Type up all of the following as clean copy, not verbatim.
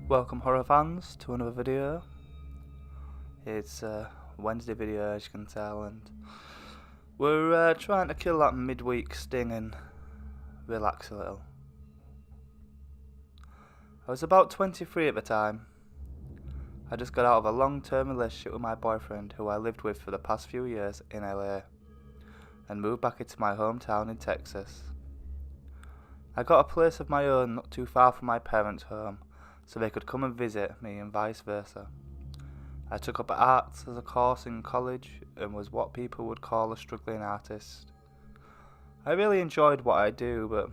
Welcome horror fans to another video. It's a Wednesday video, as you can tell, and we're trying to kill that midweek sting and relax a little. I was about 23 at the time. I just got out of a long-term relationship with my boyfriend, who I lived with for the past few years in LA, and moved back into my hometown in Texas. I got a place of my own not too far from my parents' home, so they could come and visit me and vice versa. I took up arts as a course in college and was what people would call a struggling artist. I really enjoyed what I do, but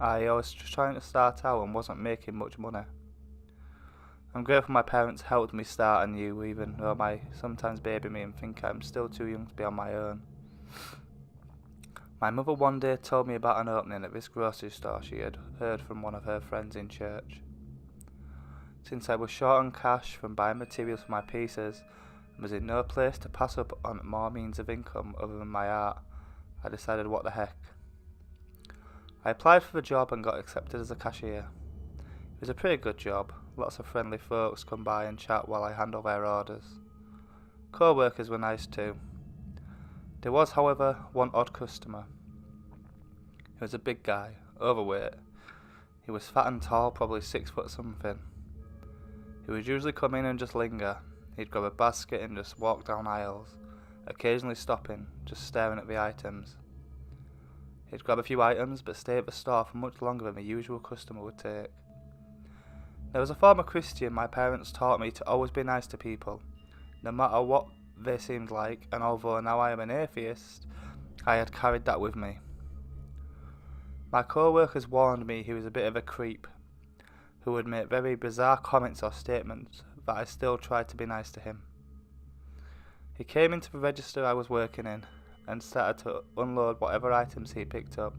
I was just trying to start out and wasn't making much money. I'm grateful my parents helped me start anew, even though they sometimes baby me and think I'm still too young to be on my own. My mother one day told me about an opening at this grocery store she had heard from one of her friends in church. Since I was short on cash from buying materials for my pieces and was in no place to pass up on more means of income other than my art, I decided what the heck. I applied for the job and got accepted as a cashier. It was a pretty good job. Lots of friendly folks come by and chat while I handle their orders. Co-workers were nice too. There was, however, one odd customer. He was a big guy, overweight. He was fat and tall, probably 6 foot something. He would usually come in and just linger. He'd grab a basket and just walk down aisles, occasionally stopping, just staring at the items. He'd grab a few items but stay at the store for much longer than the usual customer would take. Now, as a former Christian, my parents taught me to always be nice to people, no matter what they seemed like, and although now I am an atheist, I had carried that with me. My co-workers warned me he was a bit of a creep, who would make very bizarre comments or statements, but I still tried to be nice to him. He came into the register I was working in, and started to unload whatever items he picked up.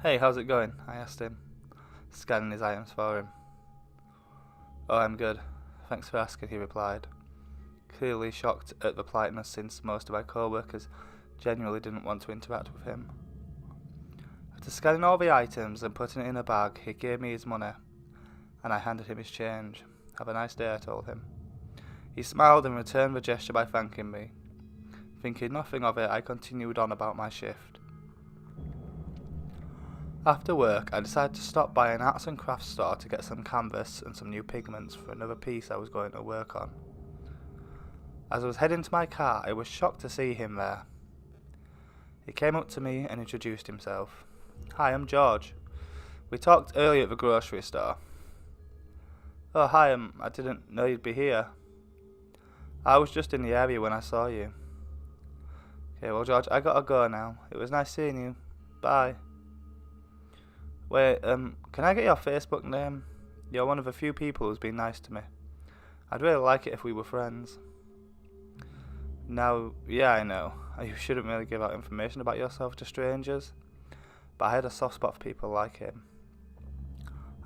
"Hey, how's it going?" I asked him, scanning his items for him. "Oh, I'm good. Thanks for asking," he replied, clearly shocked at the politeness since most of my co-workers genuinely didn't want to interact with him. After scanning all the items and putting it in a bag, he gave me his money, and I handed him his change. "Have a nice day," I told him. He smiled and returned the gesture by thanking me. Thinking nothing of it, I continued on about my shift. After work, I decided to stop by an arts and crafts store to get some canvas and some new pigments for another piece I was going to work on. As I was heading to my car, I was shocked to see him there. He came up to me and introduced himself. "Hi, I'm George. We talked earlier at the grocery store." "Oh, hi, I didn't know you'd be here. I was just in the area when I saw you." "Okay, well, George, I gotta go now. It was nice seeing you. Bye." "Wait, can I get your Facebook name? You're one of the few people who's been nice to me. I'd really like it if we were friends." Now, yeah, I know, you shouldn't really give out information about yourself to strangers, but I had a soft spot for people like him.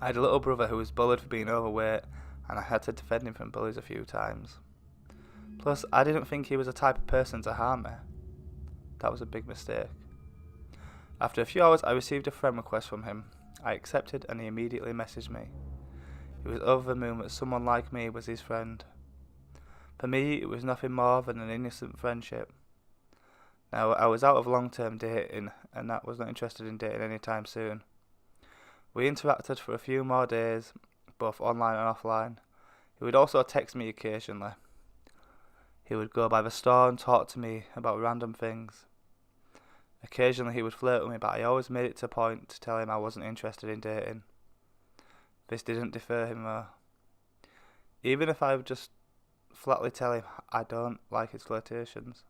I had a little brother who was bullied for being overweight, and I had to defend him from bullies a few times. Plus, I didn't think he was the type of person to harm me. That was a big mistake. After a few hours, I received a friend request from him. I accepted, and he immediately messaged me. He was over the moon that someone like me was his friend. For me, it was nothing more than an innocent friendship. Now, I was out of long-term dating, and that was not interested in dating anytime soon. We interacted for a few more days, both online and offline. He would also text me occasionally. He would go by the store and talk to me about random things. Occasionally he would flirt with me, but I always made it to a point to tell him I wasn't interested in dating. This didn't deter him though. Even if I would just flatly tell him I don't like his flirtations.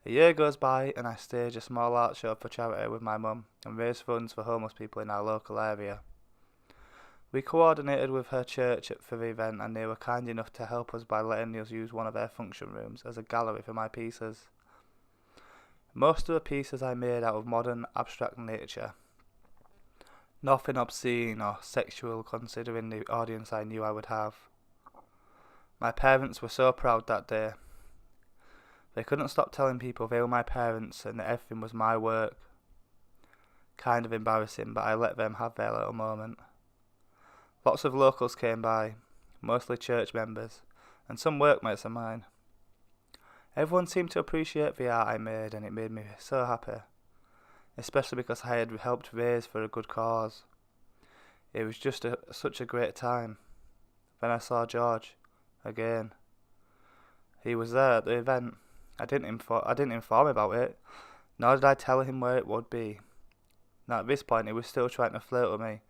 A year goes by and I stage a small art show for charity with my mum and raise funds for homeless people in our local area. We coordinated with her church for the event, and they were kind enough to help us by letting us use one of their function rooms as a gallery for my pieces. Most of the pieces I made out of modern abstract nature. Nothing obscene or sexual considering the audience I knew I would have. My parents were so proud that day. They couldn't stop telling people they were my parents and that everything was my work. Kind of embarrassing, but I let them have their little moment. Lots of locals came by, mostly church members, and some workmates of mine. Everyone seemed to appreciate the art I made, and it made me so happy, especially because I had helped raise for a good cause. It was just such a great time. Then I saw George again. He was there at the event. I didn't inform him about it, nor did I tell him where it would be. Now at this point he was still trying to flirt with me,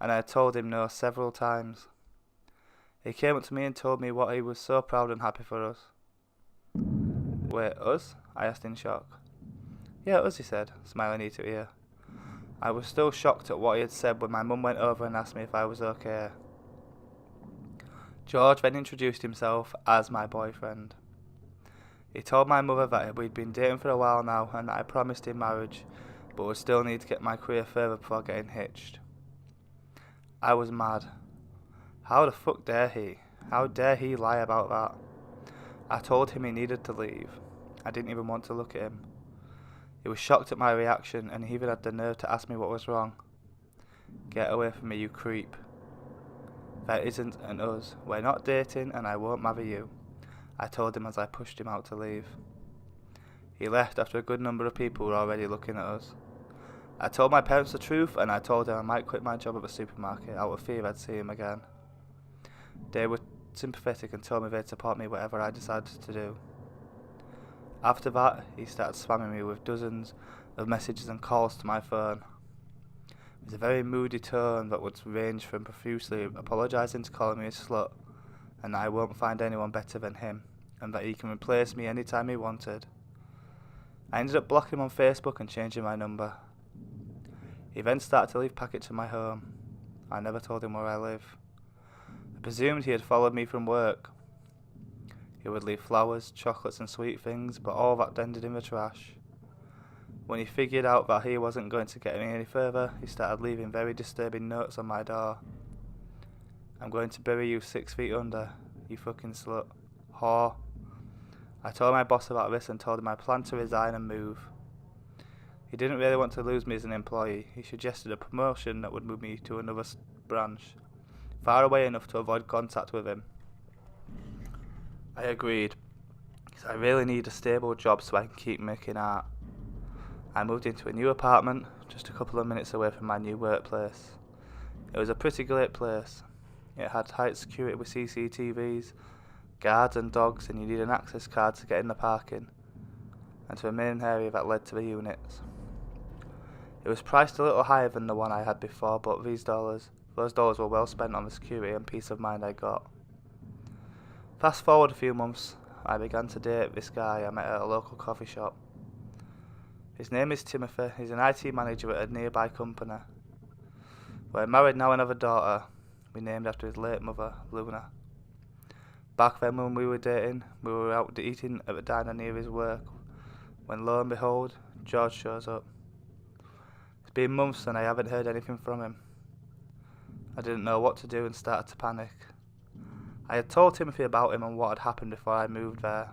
and I had told him no several times. He came up to me and told me what he was so proud and happy for us. Wait, us? I asked in shock. Yeah, us, he said, smiling ear to ear. I was still shocked at what he had said when my mum went over and asked me if I was okay. George then introduced himself as my boyfriend. He told my mother that we'd been dating for a while now and that I promised him marriage, but would still need to get my career further before getting hitched. I was mad. How the fuck dare he? How dare he lie about that? I told him he needed to leave. I didn't even want to look at him. He was shocked at my reaction and he even had the nerve to ask me what was wrong. Get away from me, you creep. That isn't an us. We're not dating and I won't marry you, I told him as I pushed him out to leave. He left after a good number of people were already looking at us. I told my parents the truth and I told them I might quit my job at the supermarket out of fear I'd see him again. They were sympathetic and told me they'd support me whatever I decided to do. After that, he started spamming me with dozens of messages and calls to my phone. It was a very moody tone that would range from profusely apologising to calling me a slut, and that I won't find anyone better than him, and that he can replace me anytime he wanted. I ended up blocking him on Facebook and changing my number. He then started to leave packets from my home. I never told him where I live. I presumed he had followed me from work. He would leave flowers, chocolates and sweet things, but all that ended in the trash. When he figured out that he wasn't going to get me any further, he started leaving very disturbing notes on my door. I'm going to bury you 6 feet under, you fucking slut. Whore. I told my boss about this and told him I planned to resign and move. He didn't really want to lose me as an employee. He suggested a promotion that would move me to another branch, far away enough to avoid contact with him. I agreed, because I really need a stable job so I can keep making art. I moved into a new apartment, just a couple of minutes away from my new workplace. It was a pretty great place. It had tight security with CCTVs, guards and dogs, and you need an access card to get in the parking, and to a main area that led to the units. It was priced a little higher than the one I had before, but those dollars were well spent on the security and peace of mind I got. Fast forward a few months, I began to date this guy I met at a local coffee shop. His name is Timothy. He's an IT manager at a nearby company. We're married now and have a daughter, we named after his late mother, Luna. Back then when we were dating, we were out eating at the diner near his work, when lo and behold, George shows up. It's been months and I haven't heard anything from him. I didn't know what to do and started to panic. I had told Timothy about him and what had happened before I moved there.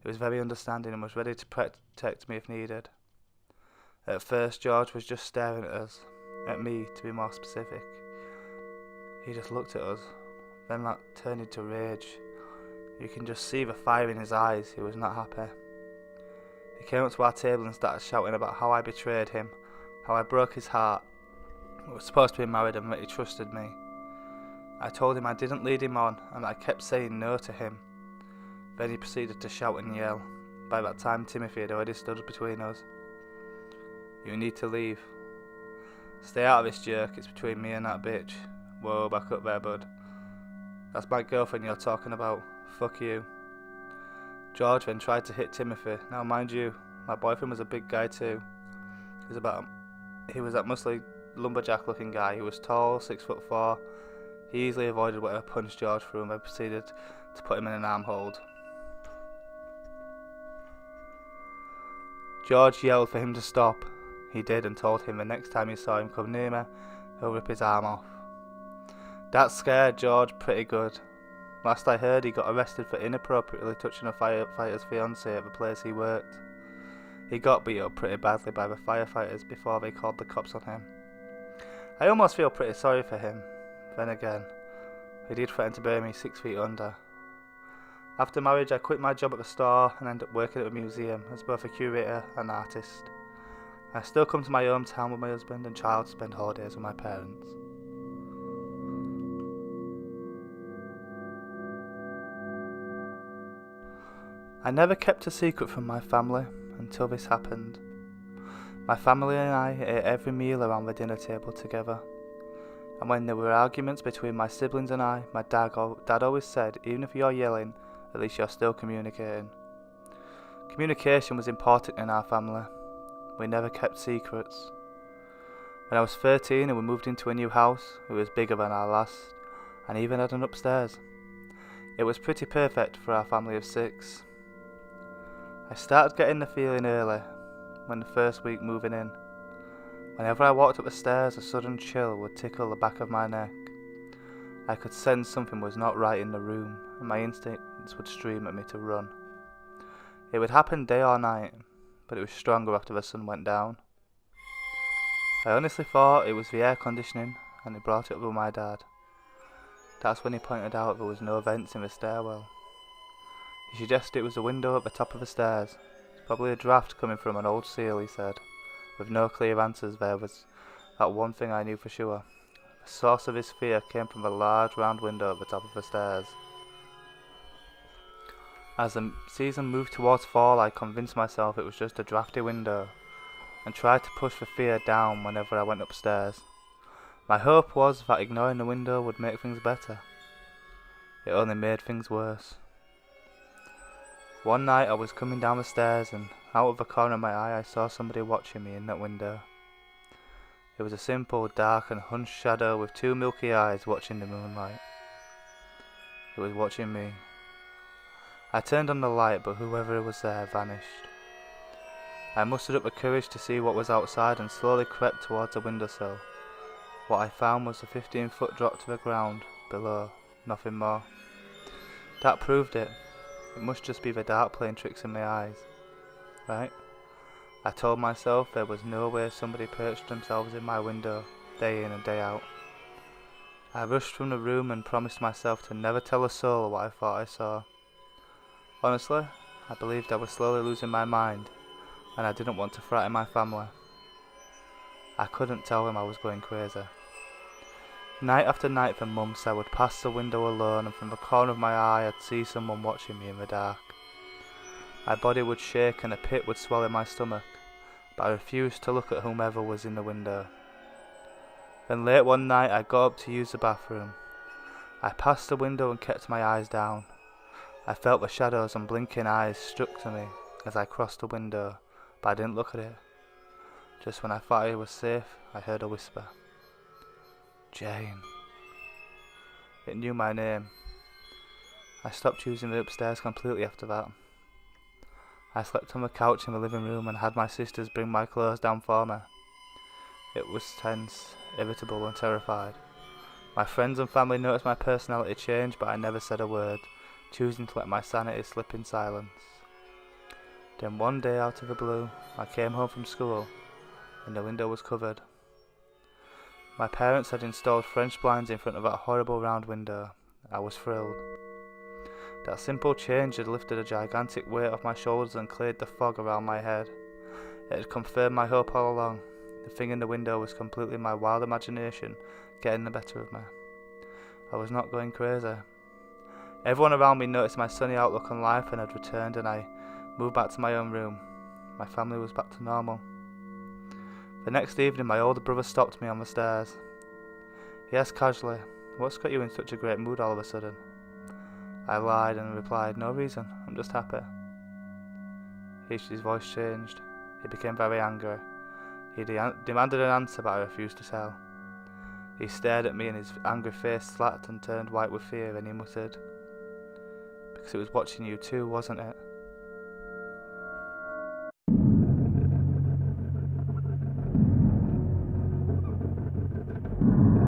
He was very understanding and was ready to protect me if needed. At first, George was just staring at us, at me to be more specific. He just looked at us, then that turned into rage. You can just see the fire in his eyes. He was not happy. He came up to our table and started shouting about how I betrayed him, how I broke his heart. We were supposed to be married and that he trusted me. I told him I didn't lead him on and that I kept saying no to him. Then he proceeded to shout and yell. By that time Timothy had already stood between us. You need to leave. Stay out of this, jerk. It's between me and that bitch. Whoa, back up there, bud. That's my girlfriend you're talking about. Fuck you. George then tried to hit Timothy. Now mind you, my boyfriend was a big guy too. He was that muscly lumberjack looking guy. He was tall, 6'4". He easily avoided whatever punch George threw and then proceeded to put him in an arm hold. George yelled for him to stop. He did and told him the next time he saw him come near me, he'll rip his arm off. That scared George pretty good. Last I heard, he got arrested for inappropriately touching a firefighter's fiancée at the place he worked. He got beat up pretty badly by the firefighters before they called the cops on him. I almost feel pretty sorry for him. Then again, he did threaten to bury me 6 feet under. After marriage, I quit my job at the store and ended up working at a museum as both a curator and artist. I still come to my hometown with my husband and child to spend holidays with my parents. I never kept a secret from my family until this happened. My family and I ate every meal around the dinner table together. And when there were arguments between my siblings and I, my dad always said, even if you're yelling, at least you're still communicating. Communication was important in our family. We never kept secrets. When I was 13 and we moved into a new house, it was bigger than our last, and even had an upstairs. It was pretty perfect for our family of 6. I started getting the feeling early, when the first week moving in. Whenever I walked up the stairs, a sudden chill would tickle the back of my neck. I could sense something was not right in the room, and my instincts would scream at me to run. It would happen day or night, but it was stronger after the sun went down. I honestly thought it was the air conditioning, and I brought it up with my dad. That's when he pointed out there was no vents in the stairwell. He suggested it was a window at the top of the stairs. It's probably a draft coming from an old seal, he said. With no clear answers, there was that one thing I knew for sure. The source of his fear came from the large round window at the top of the stairs. As the season moved towards fall, I convinced myself it was just a drafty window, and tried to push the fear down whenever I went upstairs. My hope was that ignoring the window would make things better. It only made things worse. One night I was coming down the stairs, and out of the corner of my eye I saw somebody watching me in that window. It was a simple, dark and hunched shadow with 2 milky eyes watching the moonlight. It was watching me. I turned on the light, but whoever was there vanished. I mustered up the courage to see what was outside and slowly crept towards the windowsill. What I found was a 15-foot drop to the ground, below, nothing more. That proved it. It must just be the dark playing tricks in my eyes. Right? I told myself there was no way somebody perched themselves in my window, day in and day out. I rushed from the room and promised myself to never tell a soul what I thought I saw. Honestly, I believed I was slowly losing my mind, and I didn't want to frighten my family. I couldn't tell them I was going crazy. Night after night for months I would pass the window alone, and from the corner of my eye I'd see someone watching me in the dark. My body would shake and a pit would swell in my stomach, but I refused to look at whomever was in the window. Then late one night I got up to use the bathroom. I passed the window and kept my eyes down. I felt the shadows and blinking eyes struck to me as I crossed the window, but I didn't look at it. Just when I thought I was safe, I heard a whisper. Jane. It knew my name. I stopped using the upstairs completely after that. I slept on the couch in the living room and had my sisters bring my clothes down for me. It was tense, irritable and terrified. My friends and family noticed my personality change, but I never said a word, choosing to let my sanity slip in silence. Then one day, out of the blue, I came home from school, and the window was covered. My parents had installed French blinds in front of that horrible round window. I was thrilled. That simple change had lifted a gigantic weight off my shoulders and cleared the fog around my head. It had confirmed my hope all along. The thing in the window was completely my wild imagination getting the better of me. I was not going crazy. Everyone around me noticed my sunny outlook on life and had returned, and I moved back to my own room. My family was back to normal. The next evening my older brother stopped me on the stairs. He asked casually, "What's got you in such a great mood all of a sudden?" I lied and replied, "No reason, I'm just happy." His voice changed. He became very angry. He demanded an answer, but I refused to tell. He stared at me and his angry face slapped and turned white with fear, and he muttered, "Because it was watching you too, wasn't it?"